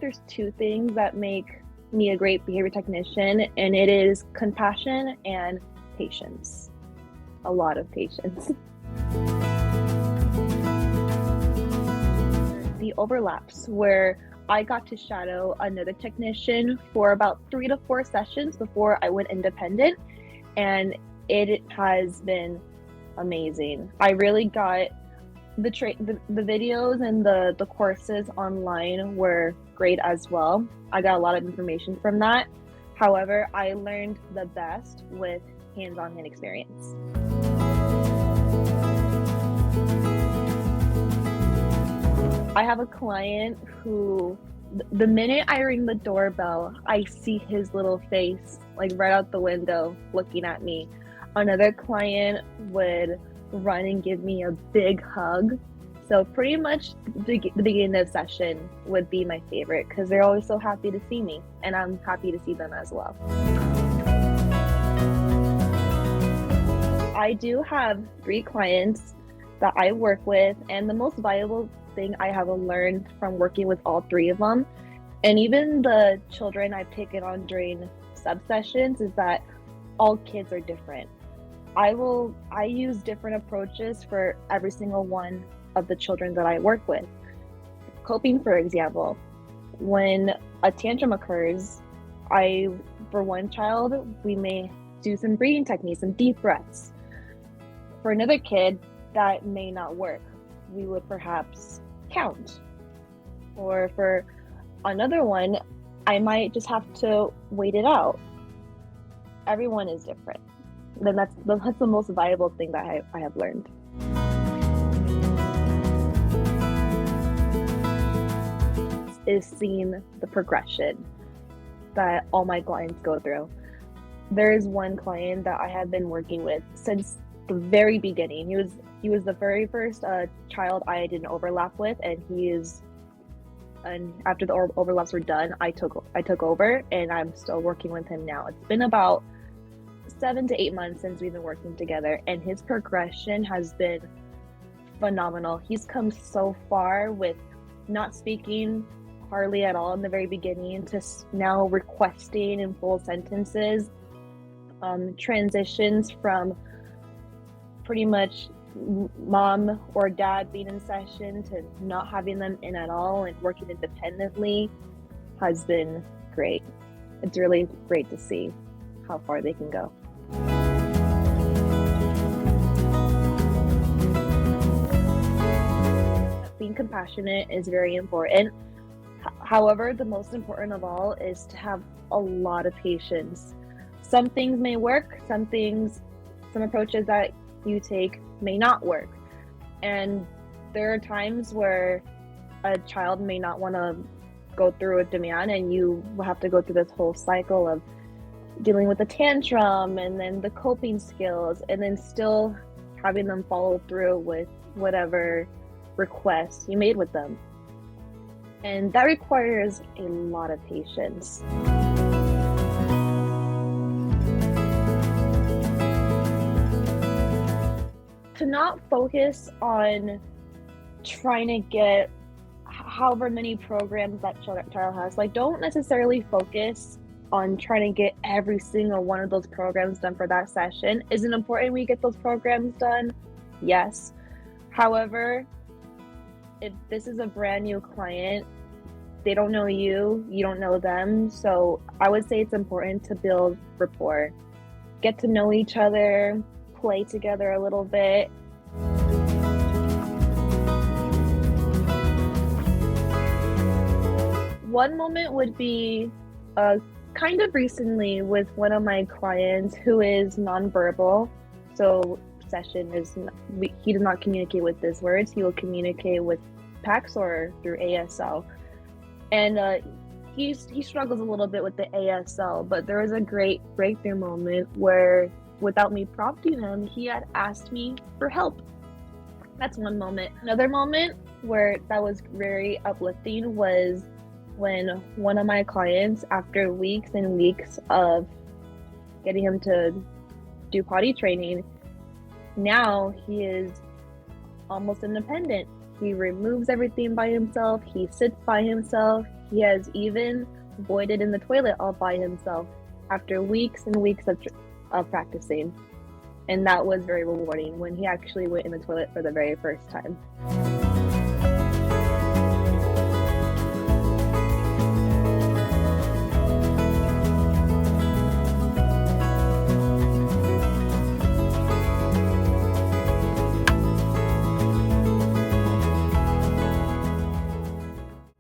there's two things that make me a great behavior technician, and it is compassion and patience. A lot of patience. The overlaps where I got to shadow another technician for about 3 to 4 sessions before I went independent, and it has been amazing. I really got the videos and the courses online were great as well. I got a lot of information from that. However, I learned the best with hands-on experience. I have a client who, the minute I ring the doorbell, I see his little face like right out the window looking at me. Another client would run and give me a big hug. So pretty much the beginning of the session would be my favorite because they're always so happy to see me, and I'm happy to see them as well. I do have 3 clients that I work with, and the most valuable thing I have learned from working with all 3 of them, and even the children I've taken on during sub-sessions, is that all kids are different. I use different approaches for every single one of the children that I work with. Coping, for example, when a tantrum occurs, for one child, we may do some breathing techniques, some deep breaths. For another kid, that may not work. We would perhaps count. Or for another one, I might just have to wait it out. Everyone is different. Then that's the most valuable thing that I have learned. Is seeing the progression that all my clients go through. There is one client that I have been working with since the very beginning. He was the very first child I did an overlap with, and after the overlaps were done, I took over, and I'm still working with him now. It's been about 7 to 8 months since we've been working together, and his progression has been phenomenal. He's come so far with not speaking hardly at all in the very beginning to now requesting in full sentences, transitions from pretty much mom or dad being in session to not having them in at all and working independently has been great. It's really great to see how far they can go. Being compassionate is very important. However, the most important of all is to have a lot of patience. Some things may work, some approaches that you take may not work. And there are times where a child may not want to go through a demand, and you will have to go through this whole cycle of dealing with the tantrum and then the coping skills, and then still having them follow through with whatever requests you made with them. And that requires a lot of patience. To not focus on trying to get however many programs that child has. Like, don't necessarily focus on trying to get every single one of those programs done for that session. Is it important we get those programs done? Yes. However, if this is a brand new client, they don't know you, you don't know them. So I would say it's important to build rapport, get to know each other, play together a little bit. One moment would be kind of recently with one of my clients who is nonverbal. So he does not communicate with his words. He will communicate with PACS or through ASL. And he struggles a little bit with the ASL, but there was a great breakthrough moment where, without me prompting him, he had asked me for help. That's one moment. Another moment where that was very uplifting was when one of my clients, after weeks and weeks of getting him to do potty training, now he is almost independent. He removes everything by himself. He sits by himself. He has even voided in the toilet all by himself after weeks and weeks of practicing. And that was very rewarding when he actually went in the toilet for the very first time.